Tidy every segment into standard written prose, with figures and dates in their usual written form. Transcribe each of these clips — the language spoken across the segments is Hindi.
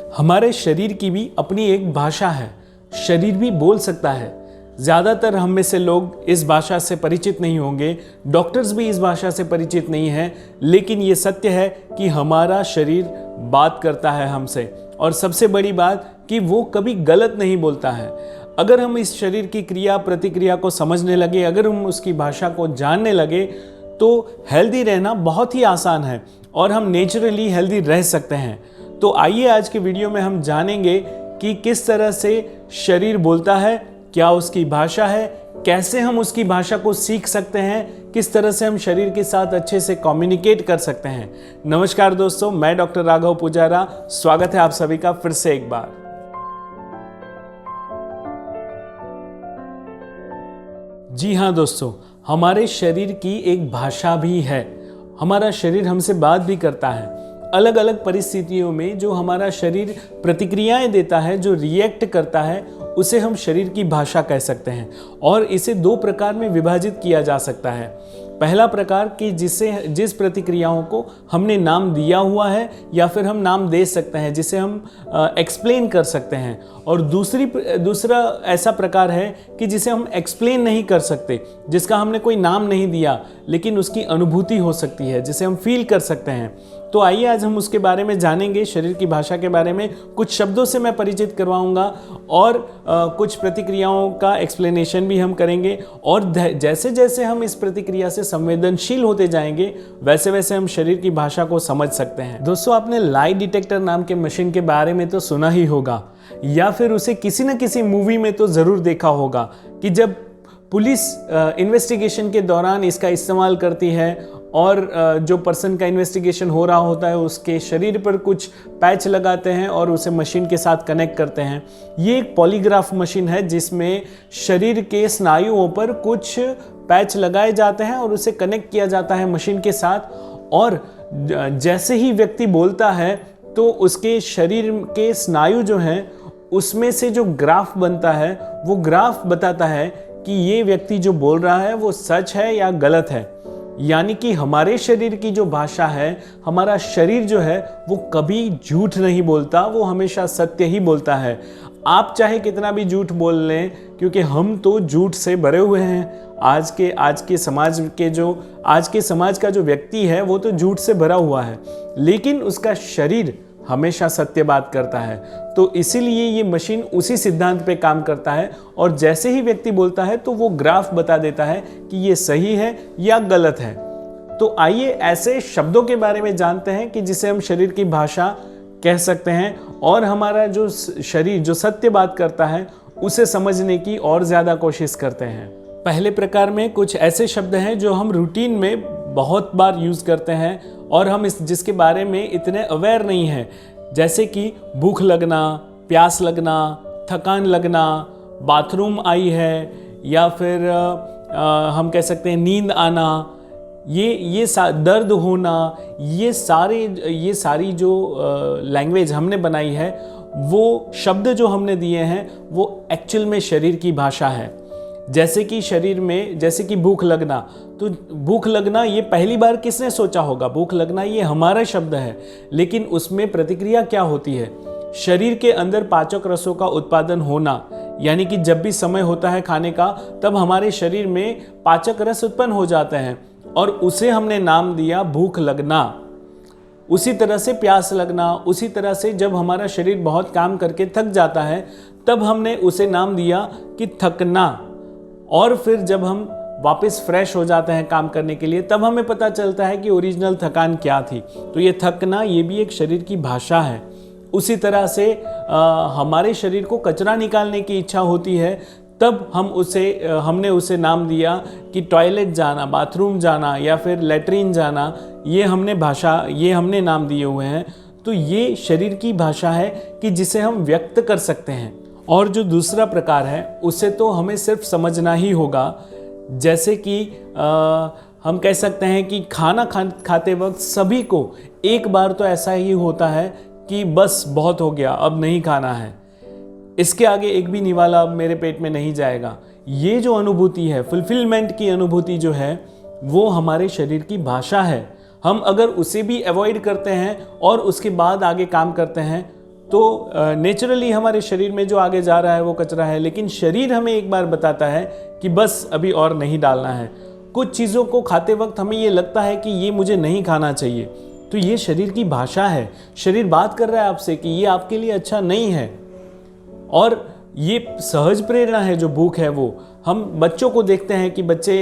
हमारे शरीर की भी अपनी एक भाषा है। शरीर भी बोल सकता है। ज़्यादातर हम में से लोग इस भाषा से परिचित नहीं होंगे, डॉक्टर्स भी इस भाषा से परिचित नहीं हैं, लेकिन ये सत्य है कि हमारा शरीर बात करता है हमसे। और सबसे बड़ी बात कि वो कभी गलत नहीं बोलता है। अगर हम इस शरीर की क्रिया प्रतिक्रिया को समझने लगे, अगर हम उसकी भाषा को जानने लगे, तो हेल्दी रहना बहुत ही आसान है और हम नेचुरली हेल्दी रह सकते हैं। तो आइए आज के वीडियो में हम जानेंगे कि किस तरह से शरीर बोलता है, क्या उसकी भाषा है, कैसे हम उसकी भाषा को सीख सकते हैं, किस तरह से हम शरीर के साथ अच्छे से कम्युनिकेट कर सकते हैं। नमस्कार दोस्तों, मैं डॉक्टर राघव पुजारा, स्वागत है आप सभी का फिर से एक बार। जी हाँ दोस्तों, हमारे शरीर की एक भाषा भी है। हमारा शरीर हमसे बात भी करता है। अलग अलग परिस्थितियों में जो हमारा शरीर प्रतिक्रियाएं देता है, जो रिएक्ट करता है, उसे हम शरीर की भाषा कह सकते हैं। और इसे दो प्रकार में विभाजित किया जा सकता है। पहला प्रकार कि जिस प्रतिक्रियाओं को हमने नाम दिया हुआ है या फिर हम नाम दे सकते हैं, जिसे हम एक्सप्लेन कर सकते हैं। और दूसरा ऐसा प्रकार है कि जिसे हम एक्सप्लेन नहीं कर सकते, जिसका हमने कोई नाम नहीं दिया लेकिन उसकी अनुभूति हो सकती है, जिसे हम फील कर सकते हैं। तो आइए आज हम उसके बारे में जानेंगे। शरीर की भाषा के बारे में कुछ शब्दों से मैं परिचित करवाऊंगा और कुछ प्रतिक्रियाओं का एक्सप्लेनेशन भी हम करेंगे। और जैसे जैसे हम इस प्रतिक्रिया से संवेदनशील होते जाएंगे, वैसे वैसे हम शरीर की भाषा को समझ सकते हैं। दोस्तों, आपने लाई डिटेक्टर नाम के मशीन के बारे में तो सुना ही होगा, या फिर उसे किसी न किसी मूवी में तो ज़रूर देखा होगा कि जब पुलिस इन्वेस्टिगेशन के दौरान इसका इस्तेमाल करती है और जो पर्सन का इन्वेस्टिगेशन हो रहा होता है उसके शरीर पर कुछ पैच लगाते हैं और उसे मशीन के साथ कनेक्ट करते हैं। ये एक पॉलीग्राफ मशीन है जिसमें शरीर के स्नायुओं पर कुछ पैच लगाए जाते हैं और उसे कनेक्ट किया जाता है मशीन के साथ। और जैसे ही व्यक्ति बोलता है तो उसके शरीर के स्नायु जो हैं उसमें से जो ग्राफ बनता है, वो ग्राफ बताता है कि ये व्यक्ति जो बोल रहा है वो सच है या गलत है। यानी कि हमारे शरीर की जो भाषा है, हमारा शरीर जो है वो कभी झूठ नहीं बोलता, वो हमेशा सत्य ही बोलता है। आप चाहे कितना भी झूठ बोल लें, क्योंकि हम तो झूठ से भरे हुए हैं। आज के समाज का जो व्यक्ति है वो तो झूठ से भरा हुआ है, लेकिन उसका शरीर हमेशा सत्य बात करता है। तो इसीलिए ये मशीन उसी सिद्धांत पे काम करता है और जैसे ही व्यक्ति बोलता है तो वो ग्राफ बता देता है कि ये सही है या गलत है। तो आइए ऐसे शब्दों के बारे में जानते हैं कि जिसे हम शरीर की भाषा कह सकते हैं और हमारा जो शरीर जो सत्य बात करता है उसे समझने की और ज़्यादा कोशिश करते हैं। पहले प्रकार में कुछ ऐसे शब्द हैं जो हम रूटीन में बहुत बार यूज़ करते हैं और हम जिसके बारे में इतने अवेयर नहीं हैं, जैसे कि भूख लगना, प्यास लगना, थकान लगना, बाथरूम आई है, या फिर हम कह सकते हैं नींद आना, दर्द होना। ये सारी जो लैंग्वेज हमने बनाई है, वो शब्द जो हमने दिए हैं वो एक्चुअल में शरीर की भाषा है। जैसे कि भूख लगना, तो भूख लगना ये पहली बार किसने सोचा होगा? भूख लगना ये हमारा शब्द है, लेकिन उसमें प्रतिक्रिया क्या होती है? शरीर के अंदर पाचक रसों का उत्पादन होना, यानी कि जब भी समय होता है खाने का, तब हमारे शरीर में पाचक रस उत्पन्न हो जाते हैं और उसे हमने नाम दिया भूख लगना। उसी तरह से प्यास लगना, उसी तरह से जब हमारा शरीर बहुत काम करके थक जाता है तब हमने उसे नाम दिया कि थकना। और फिर जब हम वापस फ्रेश हो जाते हैं काम करने के लिए, तब हमें पता चलता है कि ओरिजिनल थकान क्या थी। तो ये थकना, ये भी एक शरीर की भाषा है। उसी तरह से हमारे शरीर को कचरा निकालने की इच्छा होती है, तब हमने उसे नाम दिया कि टॉयलेट जाना, बाथरूम जाना या फिर लेटरिन जाना। ये हमने नाम दिए हुए हैं। तो ये शरीर की भाषा है कि जिसे हम व्यक्त कर सकते हैं। और जो दूसरा प्रकार है उसे तो हमें सिर्फ समझना ही होगा। जैसे कि हम कह सकते हैं कि खाना खाते वक्त सभी को एक बार तो ऐसा ही होता है कि बस बहुत हो गया, अब नहीं खाना है, इसके आगे एक भी निवाला अब मेरे पेट में नहीं जाएगा। ये जो अनुभूति है, फुलफिलमेंट की अनुभूति जो है, वो हमारे शरीर की भाषा है। हम अगर उसे भी अवॉइड करते हैं और उसके बाद आगे काम करते हैं तो नेचुरली हमारे शरीर में जो आगे जा रहा है वो कचरा है, लेकिन शरीर हमें एक बार बताता है कि बस अभी और नहीं डालना है। कुछ चीज़ों को खाते वक्त हमें ये लगता है कि ये मुझे नहीं खाना चाहिए, तो ये शरीर की भाषा है। शरीर बात कर रहा है आपसे कि ये आपके लिए अच्छा नहीं है। और ये सहज प्रेरणा है, जो भूख है वो हम बच्चों को देखते हैं कि बच्चे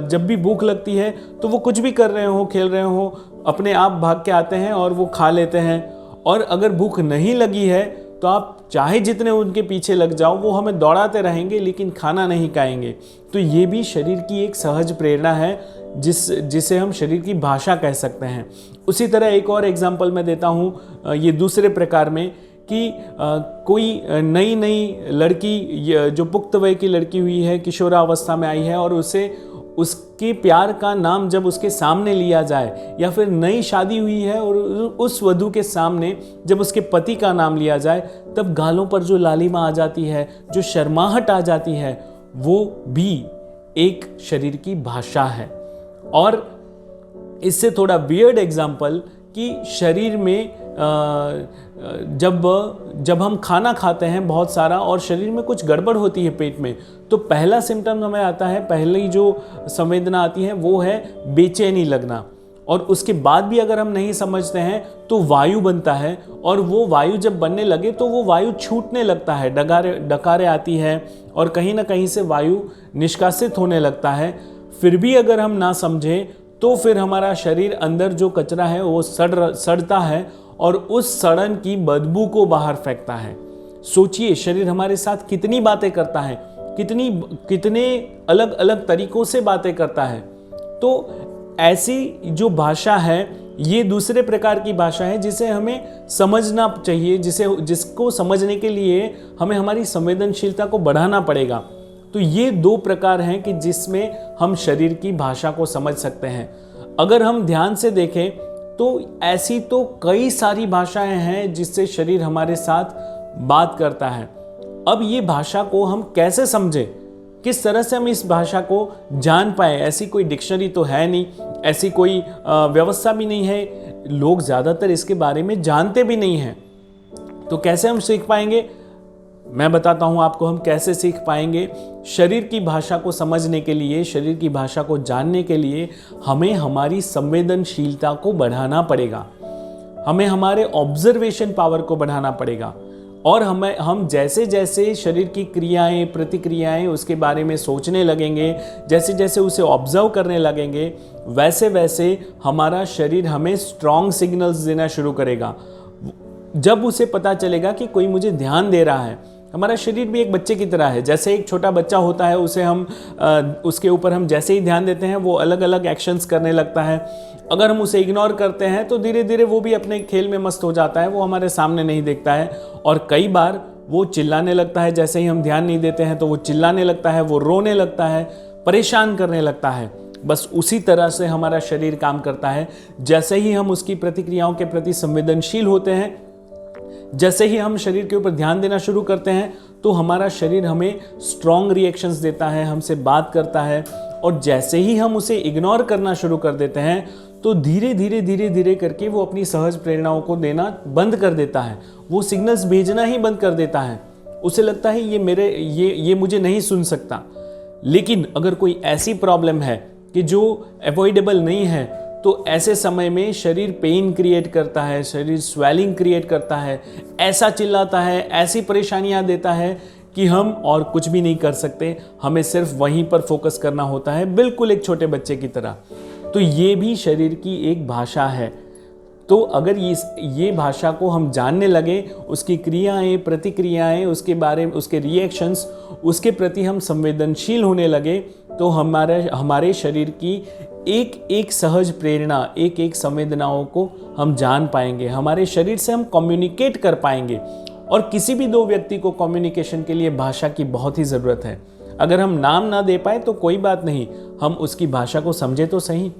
जब भी भूख लगती है तो वो कुछ भी कर रहे हो, खेल रहे हो, अपने आप भाग के आते हैं और वो खा लेते हैं। और अगर भूख नहीं लगी है तो आप चाहे जितने उनके पीछे लग जाओ, वो हमें दौड़ाते रहेंगे लेकिन खाना नहीं खाएंगे। तो ये भी शरीर की एक सहज प्रेरणा है, जिसे हम शरीर की भाषा कह सकते हैं। उसी तरह एक और एग्जाम्पल मैं देता हूँ ये दूसरे प्रकार में कि कोई नई लड़की, जो पुख्त वय की लड़की हुई है, किशोरावस्था में आई है, और उसके प्यार का नाम जब उसके सामने लिया जाए, या फिर नई शादी हुई है और उस वधू के सामने जब उसके पति का नाम लिया जाए, तब गालों पर जो लालिमा आ जाती है, जो शर्माहट आ जाती है, वो भी एक शरीर की भाषा है। और इससे थोड़ा वियर्ड एग्जाम्पल कि शरीर में जब हम खाना खाते हैं बहुत सारा और शरीर में कुछ गड़बड़ होती है पेट में, तो पहला सिम्टम हमें आता है, पहली जो संवेदना आती है वो है बेचैनी लगना। और उसके बाद भी अगर हम नहीं समझते हैं तो वायु बनता है, और वो वायु जब बनने लगे तो वो वायु छूटने लगता है, डकारें आती है और कहीं ना कहीं से वायु निष्कासित होने लगता है। फिर भी अगर हम ना समझें तो फिर हमारा शरीर अंदर जो कचरा है वो सड़ता है और उस सड़न की बदबू को बाहर फेंकता है। सोचिए शरीर हमारे साथ कितनी बातें करता है, कितने अलग अलग तरीकों से बातें करता है। तो ऐसी जो भाषा है ये दूसरे प्रकार की भाषा है जिसे हमें समझना चाहिए, जिसको समझने के लिए हमें हमारी संवेदनशीलता को बढ़ाना पड़ेगा। तो ये दो प्रकार हैं कि जिसमें हम शरीर की भाषा को समझ सकते हैं। अगर हम ध्यान से देखें तो ऐसी तो कई सारी भाषाएं हैं जिससे शरीर हमारे साथ बात करता है। अब ये भाषा को हम कैसे समझें, किस तरह से हम इस भाषा को जान पाए? ऐसी कोई डिक्शनरी तो है नहीं, ऐसी कोई व्यवस्था भी नहीं है, लोग ज़्यादातर इसके बारे में जानते भी नहीं हैं। तो कैसे हम सीख पाएंगे? मैं बताता हूं आपको हम कैसे सीख पाएंगे। शरीर की भाषा को समझने के लिए, शरीर की भाषा को जानने के लिए हमें हमारी संवेदनशीलता को बढ़ाना पड़ेगा, हमें हमारे ऑब्जर्वेशन पावर को बढ़ाना पड़ेगा। और हम जैसे जैसे शरीर की क्रियाएं, प्रतिक्रियाएं उसके बारे में सोचने लगेंगे, जैसे जैसे उसे ऑब्जर्व करने लगेंगे, वैसे वैसे हमारा शरीर हमें स्ट्रॉन्ग सिग्नल्स देना शुरू करेगा। जब उसे पता चलेगा कि कोई मुझे ध्यान दे रहा है, हमारा शरीर भी एक बच्चे की तरह है। जैसे एक छोटा बच्चा होता है, उसके ऊपर हम जैसे ही ध्यान देते हैं वो अलग अलग एक्शंस करने लगता है। अगर हम उसे इग्नोर करते हैं तो धीरे धीरे वो भी अपने खेल में मस्त हो जाता है, वो हमारे सामने नहीं देखता है। और कई बार वो चिल्लाने लगता है, जैसे ही हम ध्यान नहीं देते हैं तो वो चिल्लाने लगता है, वो रोने लगता है, परेशान करने लगता है। बस उसी तरह से हमारा शरीर काम करता है। जैसे ही हम उसकी प्रतिक्रियाओं के प्रति संवेदनशील होते हैं, जैसे ही हम शरीर के ऊपर ध्यान देना शुरू करते हैं, तो हमारा शरीर हमें स्ट्रॉन्ग रिएक्शंस देता है, हमसे बात करता है। और जैसे ही हम उसे इग्नोर करना शुरू कर देते हैं तो धीरे धीरे करके वो अपनी सहज प्रेरणाओं को देना बंद कर देता है, वो सिग्नल्स भेजना ही बंद कर देता है। उसे लगता है ये मुझे नहीं सुन सकता। लेकिन अगर कोई ऐसी प्रॉब्लम है कि जो अवॉइडेबल नहीं है, तो ऐसे समय में शरीर पेन क्रिएट करता है, शरीर स्वेलिंग क्रिएट करता है, ऐसा चिल्लाता है, ऐसी परेशानियां देता है कि हम और कुछ भी नहीं कर सकते। हमें सिर्फ वहीं पर फोकस करना होता है, बिल्कुल एक छोटे बच्चे की तरह। तो ये भी शरीर की एक भाषा है। तो अगर ये भाषा को हम जानने लगे, उसकी क्रियाएं, प्रतिक्रियाएं, उसके रिएक्शंस, उसके प्रति हम संवेदनशील होने लगे, तो हमारे शरीर की एक सहज प्रेरणा, एक संवेदनाओं को हम जान पाएंगे। हमारे शरीर से हम कम्युनिकेट कर पाएंगे। और किसी भी दो व्यक्ति को कम्युनिकेशन के लिए भाषा की बहुत ही ज़रूरत है। अगर हम नाम ना दे पाए तो कोई बात नहीं, हम उसकी भाषा को समझे तो सही।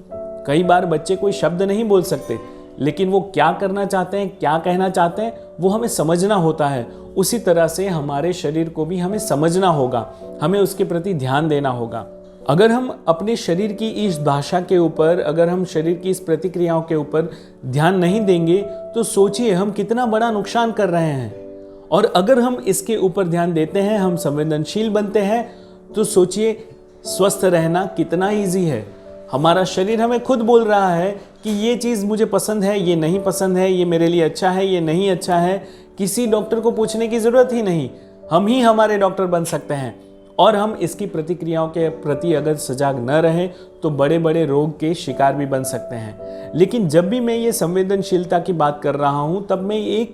कई बार बच्चे कोई शब्द नहीं बोल सकते, लेकिन वो क्या करना चाहते हैं, क्या कहना चाहते हैं, वो हमें समझना होता है। उसी तरह से हमारे शरीर को भी हमें समझना होगा, हमें उसके प्रति ध्यान देना होगा। अगर हम अपने शरीर की इस भाषा के ऊपर, अगर हम शरीर की इस प्रतिक्रियाओं के ऊपर ध्यान नहीं देंगे तो सोचिए हम कितना बड़ा नुकसान कर रहे हैं। और अगर हम इसके ऊपर ध्यान देते हैं, हम संवेदनशील बनते हैं, तो सोचिए स्वस्थ रहना कितना ईजी है। हमारा शरीर हमें खुद बोल रहा है कि ये चीज़ मुझे पसंद है, ये नहीं पसंद है, ये मेरे लिए अच्छा है, ये नहीं अच्छा है। किसी डॉक्टर को पूछने की ज़रूरत ही नहीं, हम ही हमारे डॉक्टर बन सकते हैं। और हम इसकी प्रतिक्रियाओं के प्रति अगर सजाग न रहें तो बड़े बड़े रोग के शिकार भी बन सकते हैं। लेकिन जब भी मैं ये संवेदनशीलता की बात कर रहा हूँ, तब मैं एक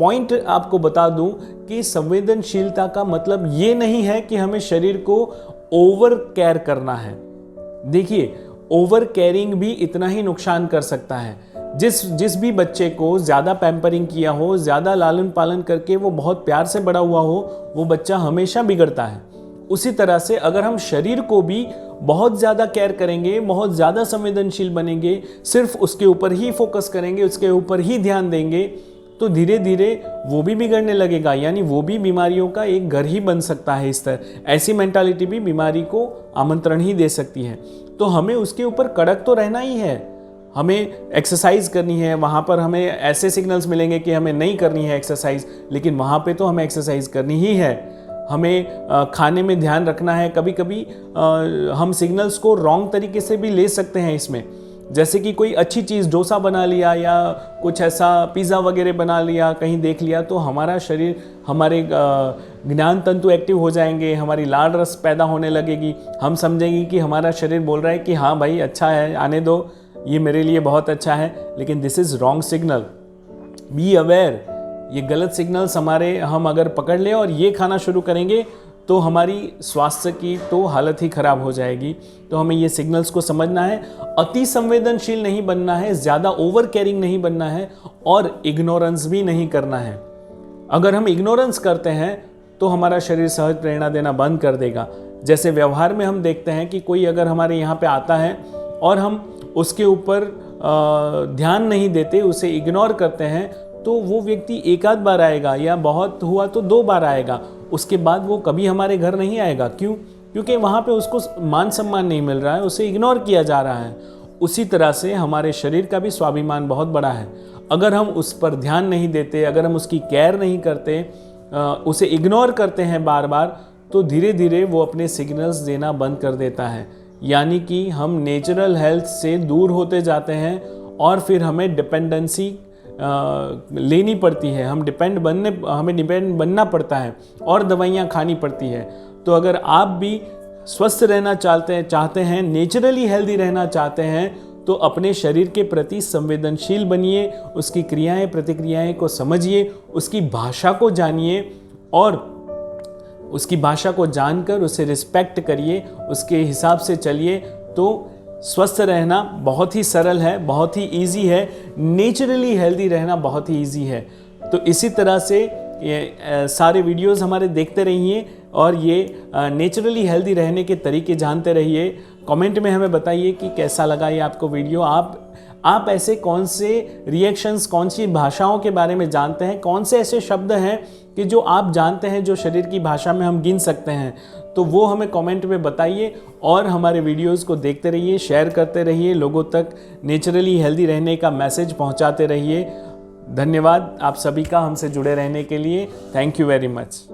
पॉइंट आपको बता दूँ कि संवेदनशीलता का मतलब ये नहीं है कि हमें शरीर को ओवर केयर करना है। देखिए, ओवर केयरिंग भी इतना ही नुकसान कर सकता है। जिस भी बच्चे को ज़्यादा पैम्परिंग किया हो, ज़्यादा लालन पालन करके वो बहुत प्यार से बड़ा हुआ हो, वो बच्चा हमेशा बिगड़ता है। उसी तरह से अगर हम शरीर को भी बहुत ज़्यादा केयर करेंगे, बहुत ज़्यादा संवेदनशील बनेंगे, सिर्फ उसके ऊपर ही फोकस करेंगे, उसके ऊपर ही ध्यान देंगे, तो धीरे धीरे वो भी बिगड़ने लगेगा, यानी वो भी बीमारियों का एक घर ही बन सकता है। इस तरह ऐसी मेंटालिटी भी बीमारी को आमंत्रण ही दे सकती है। तो हमें उसके ऊपर कड़क तो रहना ही है। हमें एक्सरसाइज करनी है, वहाँ पर हमें ऐसे सिग्नल्स मिलेंगे कि हमें नहीं करनी है एक्सरसाइज, लेकिन वहाँ पे तो हमें एक्सरसाइज करनी ही है। हमें खाने में ध्यान रखना है। कभी कभी हम सिग्नल्स को रॉन्ग तरीके से भी ले सकते हैं इसमें, जैसे कि कोई अच्छी चीज़ डोसा बना लिया या कुछ ऐसा पिज़्ज़ा वगैरह बना लिया, कहीं देख लिया, तो हमारा शरीर, हमारे ज्ञान तंतु एक्टिव हो जाएंगे, हमारी लाल रस पैदा होने लगेगी। हम समझेंगे कि हमारा शरीर बोल रहा है कि हाँ भाई अच्छा है, आने दो, ये मेरे लिए बहुत अच्छा है, लेकिन this is wrong signal. Be aware, ये गलत सिग्नल्स हम अगर पकड़ लें और ये खाना शुरू करेंगे तो हमारी स्वास्थ्य की तो हालत ही खराब हो जाएगी। तो हमें ये सिग्नल्स को समझना है, अति संवेदनशील नहीं बनना है, ज़्यादा ओवर केयरिंग नहीं बनना है, और इग्नोरेंस भी नहीं करना है। अगर हम इग्नोरेंस करते हैं तो हमारा शरीर सहज प्रेरणा देना बंद कर देगा। जैसे व्यवहार में हम देखते हैं कि कोई अगर हमारे यहाँ पे आता है और हम उसके ऊपर ध्यान नहीं देते, उसे इग्नोर करते हैं, तो वो व्यक्ति एक आध बार आएगा या बहुत हुआ तो 2 बार आएगा, उसके बाद वो कभी हमारे घर नहीं आएगा। क्यों? क्योंकि वहाँ पे उसको मान सम्मान नहीं मिल रहा है, उसे इग्नोर किया जा रहा है। उसी तरह से हमारे शरीर का भी स्वाभिमान बहुत बड़ा है। अगर हम उस पर ध्यान नहीं देते, अगर हम उसकी केयर नहीं करते, उसे इग्नोर करते हैं बार बार, तो धीरे धीरे वो अपने सिग्नल्स देना बंद कर देता है। यानी कि हम नेचुरल हेल्थ से दूर होते जाते हैं और फिर हमें डिपेंडेंसी लेनी पड़ती है, हमें डिपेंड बनना पड़ता है और दवाइयाँ खानी पड़ती है। तो अगर आप भी स्वस्थ रहना चाहते हैं, नेचुरली हेल्दी रहना चाहते हैं, तो अपने शरीर के प्रति संवेदनशील बनिए, उसकी क्रियाएं प्रतिक्रियाएं को समझिए, उसकी भाषा को जानिए और उसकी भाषा को जानकर उसे रिस्पेक्ट करिए, उसके हिसाब से चलिए। तो स्वस्थ रहना बहुत ही सरल है, बहुत ही इजी है, नेचुरली हेल्दी रहना बहुत ही इजी है। तो इसी तरह से ये सारे वीडियोस हमारे देखते रहिए और ये नेचुरली हेल्दी रहने के तरीके जानते रहिए। कमेंट में हमें बताइए कि कैसा लगा ये आपको वीडियो। आप ऐसे कौन से रिएक्शंस, कौन सी भाषाओं के बारे में जानते हैं, कौन से ऐसे शब्द हैं कि जो आप जानते हैं, जो शरीर की भाषा में हम गिन सकते हैं, तो वो हमें कमेंट में बताइए। और हमारे वीडियोस को देखते रहिए, शेयर करते रहिए, लोगों तक नेचुरली हेल्दी रहने का मैसेज पहुंचाते रहिए। धन्यवाद आप सभी का हमसे जुड़े रहने के लिए। Thank you very much.